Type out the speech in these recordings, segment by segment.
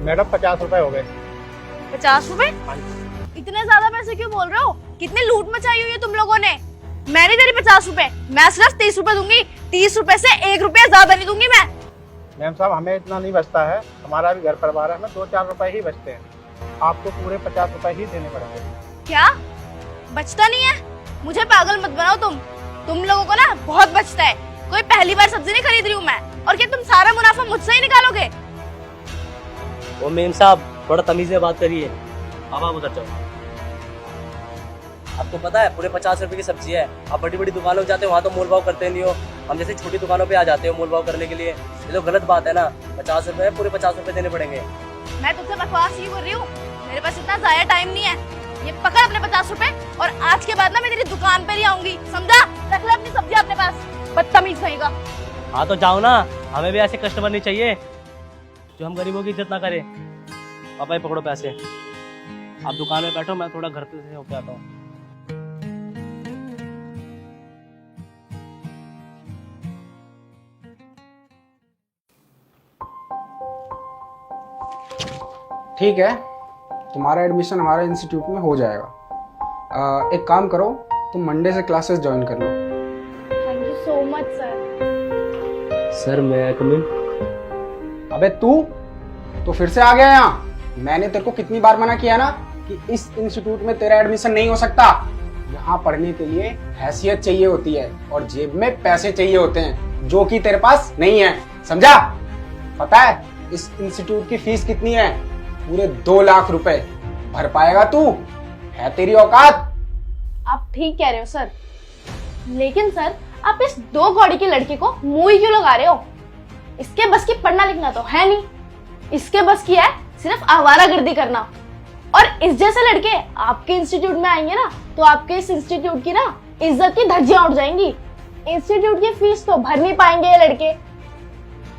Madam 50 रुपए हो गए। 50 रुपए? इतने ज्यादा पैसे क्यों बोल रहे हो? कितनी लूट मचाई हुई है तुम लोगों ने। मैं नहीं दे रही 50 रुपए, मैं सिर्फ 30 रुपए दूंगी। 30 रुपए से 1 रुपया ज्यादा नहीं दूंगी मैं। मैम साहब हमें इतना नहीं बचता है, हमारा भी घर परिवार है, हमें 2-4 रुपए ही बचते हैं। आपको पूरे 50 रुपए ही देने पड़ेंगे। क्या बचता नहीं है? मुझे पागल मत बनाओ तुम लोगों को ना बहुत बचता है। कोई पहली बार सब्जी नहीं खरीद रही हूँ मैं, और क्या तुम सारा मुनाफा मुझसे ही निकालोगे? ओ मेम साहब थोड़ा तमीज से बात करिए। अब आप उधर जाओ। आपको पता है पूरे 50 रुपए की सब्जी है। आप बड़ी बड़ी दुकानों में जाते हो, वहाँ तो मोल भाव करते नहीं हो। हम जैसे छोटी दुकानों पे आ जाते हो मोल भाव करने के लिए। ये तो गलत बात है ना। 50 रुपए पूरे 50 रुपए देने पड़ेंगे। मैं तुमसे बकवास ही कर रही हूँ, मेरे पास इतना ज्यादा टाइम नहीं है। ये पकड़ अपने 50 रुपए, और आज के बाद ना मैं तेरी दुकान पे नहीं आऊंगी, समझा? रख ले अपनी सब्जी अपने पास, बदतमीज कहेगा। हाँ तो जाओ ना, हमें भी ऐसे कस्टमर नहीं चाहिए जो हम गरीबों की इज्जत ना करे। पापा ये पकड़ो पैसे, आप दुकान में बैठो, मैं थोड़ा घर से होके आता हूँ। ठीक है, तुम्हारा एडमिशन हमारे इंस्टीट्यूट में हो जाएगा। एक काम करो, तुम मंडे से क्लासेस ज्वाइन कर लो। Thank you so much sir. Sir मैं कम इन? अबे तू तो फिर से आ गया यहाँ। मैंने तेरे को कितनी बार मना किया ना कि इस इंस्टीट्यूट में तेरा एडमिशन नहीं हो सकता। यहाँ पढ़ने के लिए हैसियत चाहिए होती है और जेब में पैसे चाहिए होते हैं, जो कि तेरे पास नहीं है, समझा? पता है इस इंस्टीट्यूट की फीस कितनी है? पूरे 2 लाख रुपए। भर पाएगा तू? है तेरी औकात? आप ठीक कह रहे हो सर, लेकिन सर आप इस 2 कौड़ी के लड़के को मुंह ही क्यों लगा रहे हो? इसके बस की पढ़ना लिखना तो है नहीं, इसके बस की है सिर्फ आवारागर्दी करना। और इस जैसे लड़के आपके इंस्टीट्यूट में आएंगे ना, तो आपके इस इंस्टीट्यूट की ना इज्जत की धज्जियां उड़ जाएंगी। इंस्टीट्यूट की फीस तो भर नहीं पाएंगे ये लड़के।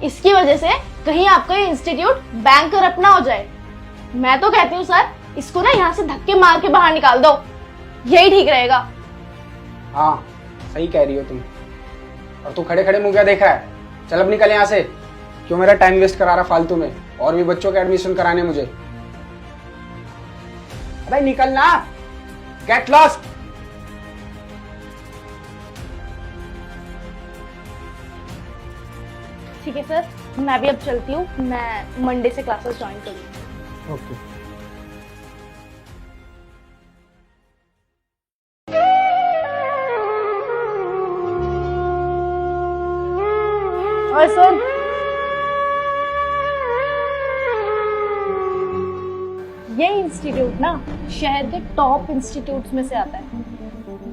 इसकी वजह से कहीं आपका ये इंस्टीट्यूट बैंक करप्ट ना हो जाए। मैं तो कहती हूँ सर, इसको ना यहाँ से धक्के मार के बाहर निकाल दो, यही ठीक रहेगा। हाँ सही कह रही हो तुम। और तू खड़े खड़े मुंह क्या देख रहा है? चल अब निकल यहाँ से। क्यों मेरा टाइम वेस्ट करा रहा फालतू में? और भी बच्चों के एडमिशन कराने मुझे। अबे निकल ना, गेट लॉस्ट। ठीक है सर, मैं भी अब चलती हूँ, मैं मंडे से क्लासेस ज्वाइन करूँगी। ओके। और सर ये इंस्टीट्यूट ना शहर के टॉप इंस्टीट्यूट्स में से आता है।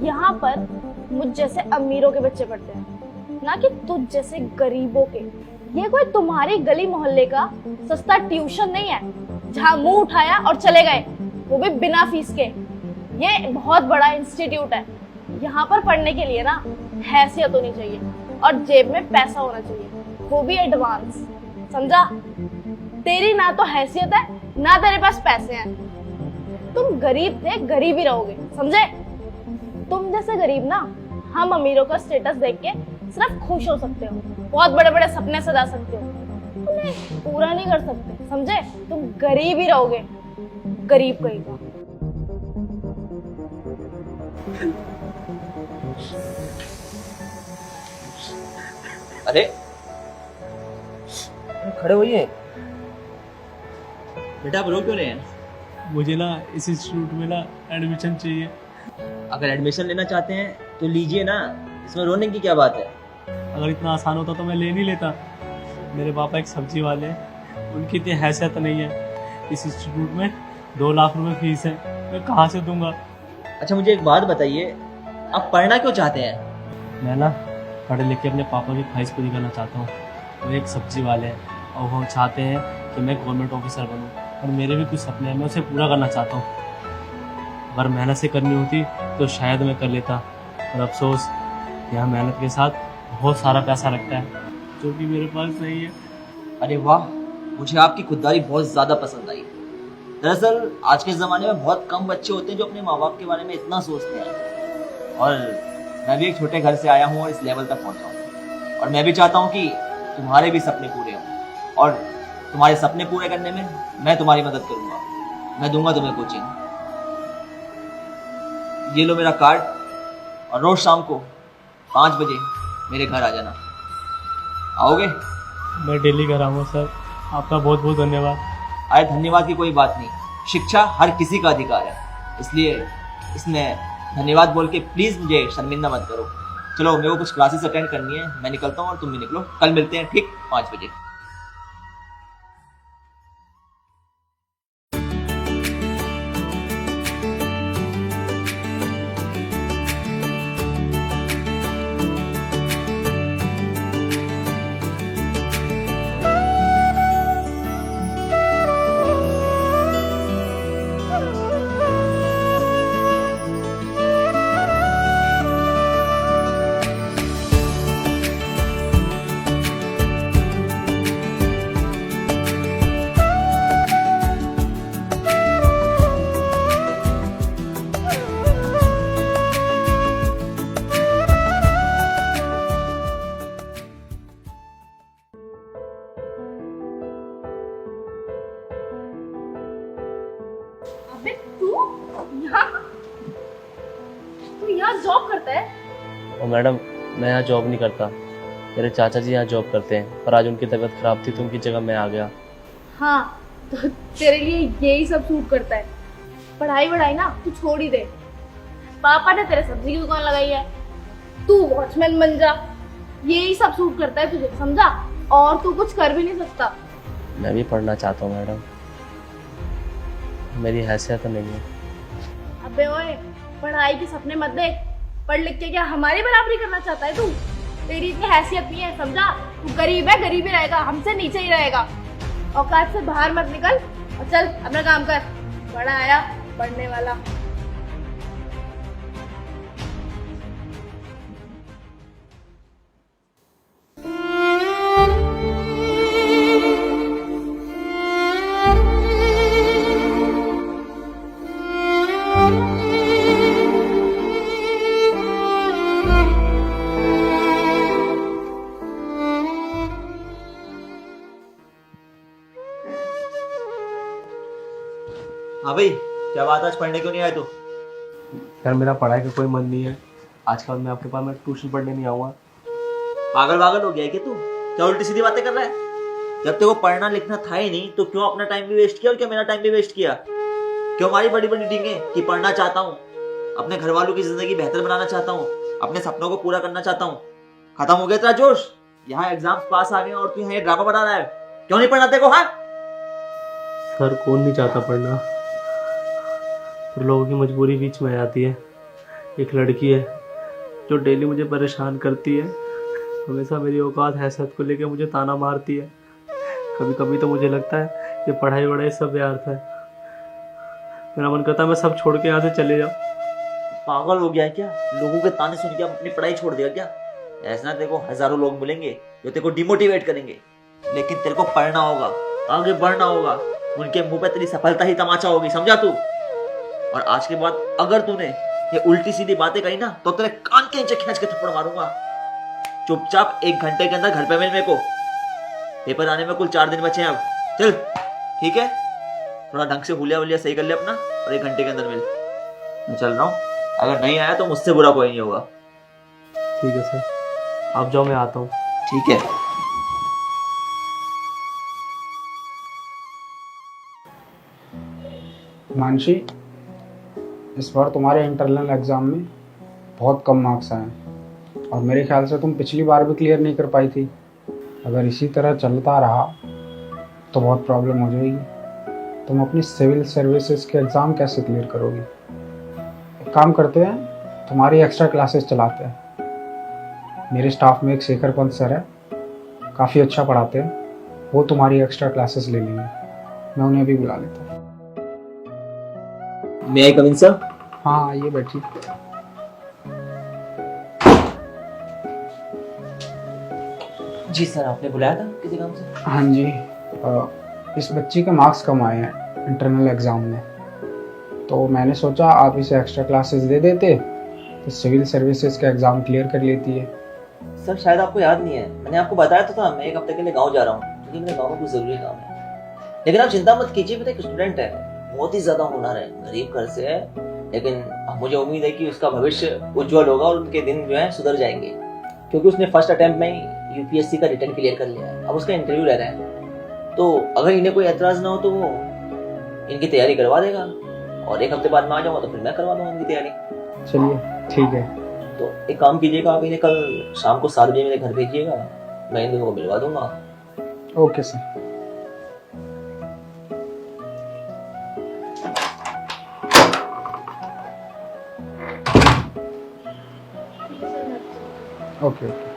यहाँ पर मुझ जैसे अमीरों के बच्चे पढ़ते हैं, ना कि तुझ जैसे गरीबों के। ये कोई तुम्हारी गली मोहल्ले का सस्ता ट्यूशन नहीं है जहाँ मुंह उठाया और चले गए, वो भी बिना फीस के। ये बहुत बड़ा इंस्टीट्यूट है। यहाँ पर पढ़ने के लिए ना हैसियत होनी चाहिए और जेब में पैसा होना चाहिए, वो भी एडवांस, समझा? तेरी ना तो हैसियत है ना तेरे पास पैसे हैं। तुम गरीब थे, गरीब ही रहोगे, समझे? तुम जैसे गरीब ना हम अमीरों का स्टेटस देख के सिर्फ खुश हो सकते हो, बहुत बड़े बड़े सपने सजा सकते हो, उन्हें पूरा नहीं कर सकते, समझे? तुम गरीब ही रहोगे, गरीब कहीं का। अरे खड़े होइए बेटा, आप रो क्यों रहे हैं? मुझे ना इस इंस्टीट्यूट में ना एडमिशन चाहिए। अगर एडमिशन लेना चाहते हैं तो लीजिए ना, इसमें रोने की क्या बात है? अगर इतना आसान होता तो मैं ले नहीं लेता। मेरे पापा एक सब्जी वाले हैं, उनकी इतनी हैसियत नहीं है। इस इंस्टीट्यूट में 2 लाख रुपए फीस है, मैं कहाँ से दूंगा? अच्छा मुझे एक बात बताइए, आप पढ़ना क्यों चाहते हैं? मैं ना पढ़ लिख के अपने पापा की ख्वाहिश पूरी करना चाहता हूँ। वो एक सब्जी वाले हैं और वो चाहते हैं कि मैं गवर्नमेंट ऑफिसर बनूँ, और मेरे भी कुछ सपने हैं, मैं उसे पूरा करना चाहता हूँ। अगर मेहनत से करनी होती तो शायद मैं कर लेता, और अफसोस यहाँ मेहनत के साथ बहुत सारा पैसा लगता है, जो कि मेरे पास नहीं है। अरे वाह, मुझे आपकी खुददारी बहुत ज़्यादा पसंद आई। दरअसल आज के ज़माने में बहुत कम बच्चे होते हैं जो अपने माँ बाप के बारे में इतना सोचते हैं, और मैं भी एक छोटे घर से आया हूँ और इस लेवल तक पहुँचा हूँ, और मैं भी चाहता हूँ कि तुम्हारे भी सपने पूरे हों। और तुम्हारे सपने पूरे करने में मैं तुम्हारी मदद करूंगा। मैं दूंगा तुम्हें कोचिंग। ये लो मेरा कार्ड और रोज शाम को 5 बजे मेरे घर आ जाना। आओगे? मैं डेली घर आऊँगा सर। आपका बहुत बहुत धन्यवाद। अरे धन्यवाद की कोई बात नहीं, शिक्षा हर किसी का अधिकार है, इसलिए इसमें धन्यवाद बोल के प्लीज मुझे शर्मिंदा मत करो। चलो मेरे को कुछ क्लासेस अटेंड करनी है, मैं निकलता हूँ और तुम भी निकलो। कल मिलते हैं ठीक 5 बजे। अबे तू यहाँ जॉब करता है? और मैडम मैं यहाँ जॉब नहीं करता, मेरे चाचा जी यहाँ जॉब करते हैं, पर आज उनकी तबीयत खराब थी तो उनकी जगह मैं आ गया। हाँ, तो तेरे लिए यही सब सूट करता है। पढ़ाई वढ़ाई ना तू छोड़ ही दे। पापा ने तेरे सब्जी की दुकान लगाई है, तू वॉचमैन बन जा। यही सब सूट करता है तुझे, समझा? और तू कुछ कर भी नहीं सकता। मैं भी पढ़ना चाहता हूँ मैडम, मेरी हैसियत नहीं है। अबे ओए, पढ़ाई के सपने मत देख। पढ़ लिख के क्या हमारी बराबरी करना चाहता है तू? तेरी इतनी हैसियत नहीं है, समझा? तू गरीब है, गरीब ही रहेगा, हमसे नीचे ही रहेगा। औकात से बाहर मत निकल और चल अपना काम कर। बड़ा आया पढ़ने वाला। हाँ भाई, क्या बात, आज पढ़ने क्यों नहीं आए तो? यार मेरा पढ़ाई का कोई मन नहीं है आजकल। मैं आपके पास मैं ट्यूशन पढ़ने नहीं आऊँगा। पागल वागल हो गया है क्या तू? क्या उल्टी सीधी बातें कर रहा है? जब तेरे को पढ़ना लिखना था ही नहीं तो क्यों अपना टाइम भी वेस्ट किया और क्या मेरा टाइम भी वेस्ट किया? क्यों हमारी बड़ी बड़ी डींगे कि पढ़ना चाहता हूँ, अपने घर वालों की जिंदगी बेहतर बनाना चाहता हूँ, अपने सपनों को पूरा करना चाहता हूँ। खत्म हो गया तेरा जोश? यहाँ एग्जाम्स पास आ गए और तू यहाँ ड्रामा बना रहा है। क्यों नहीं पढ़ना तेरे को? हाँ सर, कौन नहीं चाहता पढ़ना, पर लोगों की मजबूरी बीच में आ जाती है। एक लड़की है जो डेली मुझे परेशान करती है, हमेशा मेरी औकात हैसियत को लेकर मुझे ताना मारती है। कभी कभी तो मुझे लगता है ये पढ़ाई वढ़ाई सब व्यर्थ है। मेरा मन करता है मैं सब छोड़ के यहाँ से चले जाऊँ। पागल हो गया है क्या? लोगों के ताने सुन के अपनी पढ़ाई छोड़ दिया क्या? ऐसा ना, तेरे को हजारों लोग मिलेंगे जो तेरे को डिमोटिवेट करेंगे, लेकिन तेरे को पढ़ना होगा, आगे बढ़ना होगा। उनके मुंह पे तेरी सफलता ही तमाचा होगी, समझा तू? और आज के बाद अगर तूने ये उल्टी सीधी बातें कही ना तो तेरे कान के नीचे खींच के थप्पड़ मारूंगा। चुपचाप 1 घंटे के अंदर घर पे मिल मेरे को। पेपर आने में कुल 4 दिन बचे हैं अब। चल ठीक है, थोड़ा ढंग से हुलिया वुलिया सही कर ले अपना और 1 घंटे के अंदर मिल। मैं चल रहा हूँ, अगर नहीं आया तो मुझसे बुरा कोई नहीं होगा। ठीक है सर, आप जाओ, मैं आता हूँ। ठीक है। मानसी, इस बार तुम्हारे इंटरनल एग्जाम में बहुत कम मार्क्स आए और मेरे ख्याल से तुम पिछली बार भी क्लियर नहीं कर पाई थी। अगर इसी तरह चलता रहा तो बहुत प्रॉब्लम हो जाएगी। तुम अपनी सिविल सर्विसेज के एग्ज़ाम कैसे क्लियर करोगी? एक काम करते हैं, तुम्हारी एक्स्ट्रा क्लासेस चलाते हैं। मेरे स्टाफ में एक शेखर पंत सर है, काफ़ी अच्छा पढ़ाते हैं, वो तुम्हारी एक्स्ट्रा क्लासेस ले लेंगे। मैं उन्हें भी बुला लेता हूँ। मे आई कम इन सर? हाँ आइए, बैठिए। जी सर, आपने बुलाया था किसी काम से? हाँ जी, इस बच्ची के मार्क्स कम आए हैं इंटरनल एग्ज़ाम में, तो मैंने सोचा आप इसे एक्स्ट्रा क्लासेस दे देते तो सिविल सर्विसेज का एग्ज़ाम क्लियर कर लेती है। सर शायद आपको याद नहीं है, मैंने आपको बताया तो था मैं 1 हफ्ते के लिए गांव जा रहा हूँ क्योंकि मेरे गांव में कुछ जरूरी काम है। लेकिन आप चिंता मत कीजिए, मेरा एक स्टूडेंट है, बहुत ही ज्यादा होनहार है, गरीब घर से है, लेकिन अब मुझे उम्मीद है कि उसका भविष्य उज्जवल होगा और उनके दिन जो है सुधर जाएंगे, क्योंकि उसने फर्स्ट अटेम्प्ट में यूपीएससी का रिटर्न क्लियर कर लिया है। अब उसका इंटरव्यू ले रहा है, तो अगर इन्हें कोई ऐतराज ना हो तो वो इनकी तैयारी करवा देगा, और एक हफ्ते बाद में आ जाऊंगा तो फिर मैं करवा दूंगा इनकी तैयारी। चलिए ठीक है। तो एक काम कीजिएगा, आप इन्हें कल शाम को 7 बजे मेरे घर भेजिएगा, मैं इन दोनों को मिलवा दूंगा। Okay sir. Okay okay.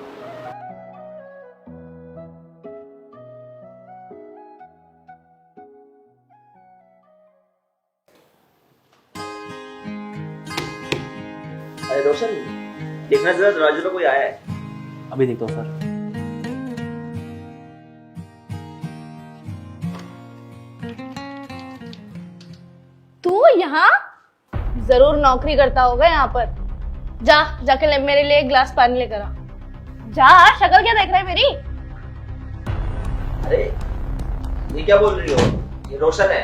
अरे रोशन, देखना जरा दरवाजे पे कोई आया है। अभी देखता हूँ सर। तू यहाँ जरूर नौकरी करता होगा यहाँ पर। जा जाके मेरे लिए एक गिलास पानी लेकर आ। जा, शक्ल क्या देख रहा है मेरी? अरे ये क्या बोल रही हो, ये रोशन है।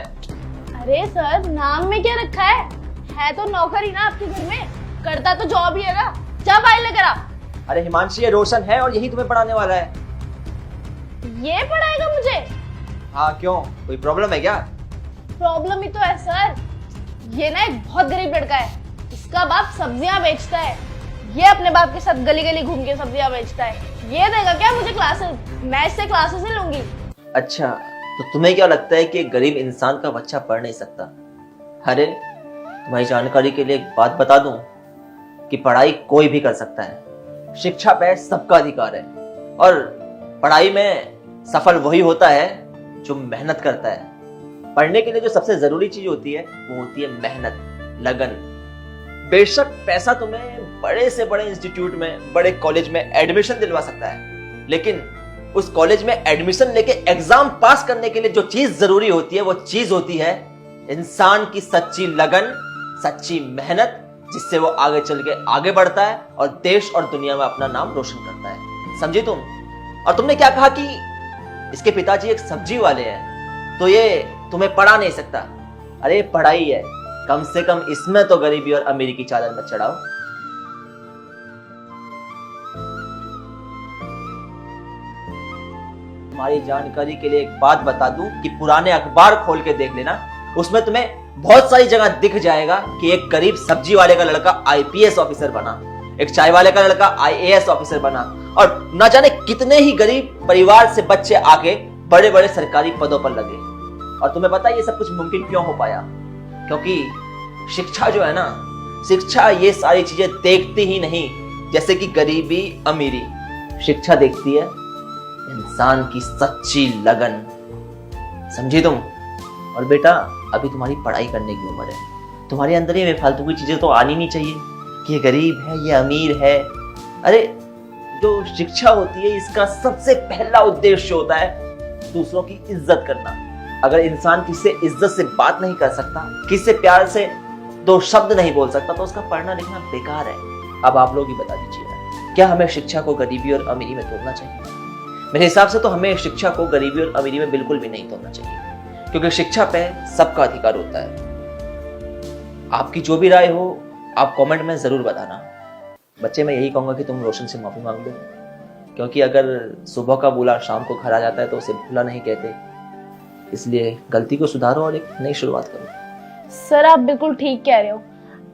अरे सर, नाम में क्या रखा है तो नौकर ही ना आपके घर में, करता तो जॉब ही है ना। जा पानी लेकर आ। अरे हिमांशी, ये रोशन है और यही तुम्हें पढ़ाने वाला है। ये पढ़ाएगा मुझे? हाँ क्यों, कोई प्रॉब्लम है क्या? प्रॉब्लम ही तो है सर। ये ना एक बहुत गरीब लड़का है, इसका बाप सब्जियां बेचता है, ये अपने बाप के साथ गली गली घूम के सब्जियां बेचता है। ये देगा क्या मुझे क्लासेस? मैं इससे क्लासेस ही लूंगी। अच्छा, तो तुम्हें क्या लगता है कि एक गरीब इंसान का बच्चा पढ़ नहीं सकता? अरे तुम्हारी जानकारी के लिए एक बात बता दूं कि पढ़ाई कोई भी कर सकता है, शिक्षा पे सबका अधिकार है, और पढ़ाई में सफल वही होता है जो मेहनत करता है। पढ़ने के लिए जो सबसे जरूरी चीज होती है वो होती है मेहनत, लगन। बेशक पैसा तुम्हें बड़े से बड़े इंस्टीट्यूट में, बड़े कॉलेज में एडमिशन दिलवा सकता है, लेकिन उस कॉलेज में एडमिशन लेके एग्जाम पास करने के लिए जो चीज जरूरी होती है वो चीज होती है इंसान की सच्ची लगन, सच्ची मेहनत, जिससे वो आगे चल के आगे बढ़ता है और देश और दुनिया में अपना नाम रोशन करता है। समझी तुम? और तुमने क्या कहा कि इसके पिताजी एक सब्जी वाले हैं, तो ये तुम्हें पढ़ा नहीं सकता। अरे पढ़ाई है, कम से कम इसमें तो गरीबी और अमीरी की चादर मत चढ़ाओ। तुम्हारी जानकारी के लिए एक बात बता दूं कि पुराने अखबार खोल के देख लेना, उसमें तुम्हें बहुत सारी जगह दिख जाएगा कि एक गरीब सब्जी वाले का लड़का आईपीएस ऑफिसर बना, एक चाय वाले का लड़का आईएएस ऑफिसर बना, और न जाने कितने ही गरीब परिवार से बच्चे आके बड़े बड़े सरकारी पदों पर लगे। और तुम्हें पता है ये सब कुछ मुमकिन क्यों हो पाया? क्योंकि शिक्षा जो है ना, शिक्षा ये सारी चीजें देखती ही नहीं, जैसे कि गरीबी अमीरी। शिक्षा देखती है इंसान की सच्ची लगन। समझी तुम? और बेटा, अभी तुम्हारी पढ़ाई करने की उम्र है, तुम्हारे अंदर ये बेफालतू की चीजें तो आनी नहीं चाहिए कि ये गरीब है, ये अमीर है। अरे जो शिक्षा होती है, इसका सबसे पहला उद्देश्य होता है दूसरों की इज्जत करना। अगर इंसान किसी से इज्जत से बात नहीं कर सकता, किसी से प्यार से दो शब्द नहीं बोल सकता, तो उसका पढ़ना लिखना बेकार है। अब आप लोग ही बता दीजिए, क्या हमें शिक्षा को गरीबी और अमीरी में तोड़ना चाहिए? मेरे हिसाब से तो हमें शिक्षा को गरीबी और अमीरी में बिल्कुल भी नहीं तोड़ना चाहिए, क्योंकि शिक्षा पे सबका अधिकार होता है। आपकी जो भी राय हो आप कमेंट में जरूर बताना। बच्चे, मैं यही कहूंगा कि तुम रोशन से माफी मांग लो, क्योंकि अगर सुबह का बोला शाम को खरा जाता है तो उसे भूला नहीं कहते। इसलिए गलती को सुधारो और एक नई शुरुआत करो। सर, आप बिल्कुल ठीक कह रहे हो।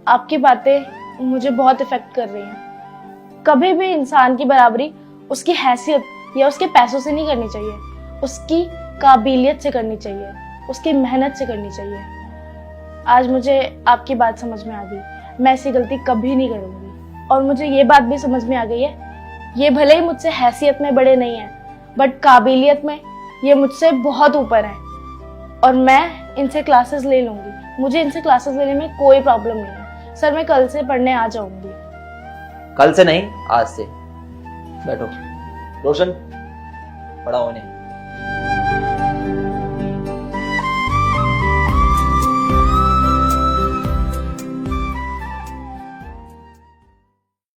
आपकी बातें मुझे बहुत इफेक्ट कर रही हैं। कभी भी इंसान की बराबरी उसकी हैसियत या उसके पैसों से नहीं करनी चाहिए, उसकी काबिलियत से करनी चाहिए, उसकी मेहनत से करनी चाहिए। आज मुझे आपकी बात समझ में आ गई, मैं ऐसी गलती कभी नहीं करूंगी। और मुझे ये बात भी समझ में आ गई है, ये भले ही मुझसे हैसियत में बड़े नहीं हैं, बट काबिलियत में ये मुझसे बहुत ऊपर है, और मैं इनसे क्लासेस ले लूंगी। मुझे इनसे क्लासेस लेने में कोई प्रॉब्लम नहीं है। सर, मैं कल से पढ़ने आ जाऊंगी। कल से नहीं, आज से। बैठो रोशन, पढ़ाओ इन्हें।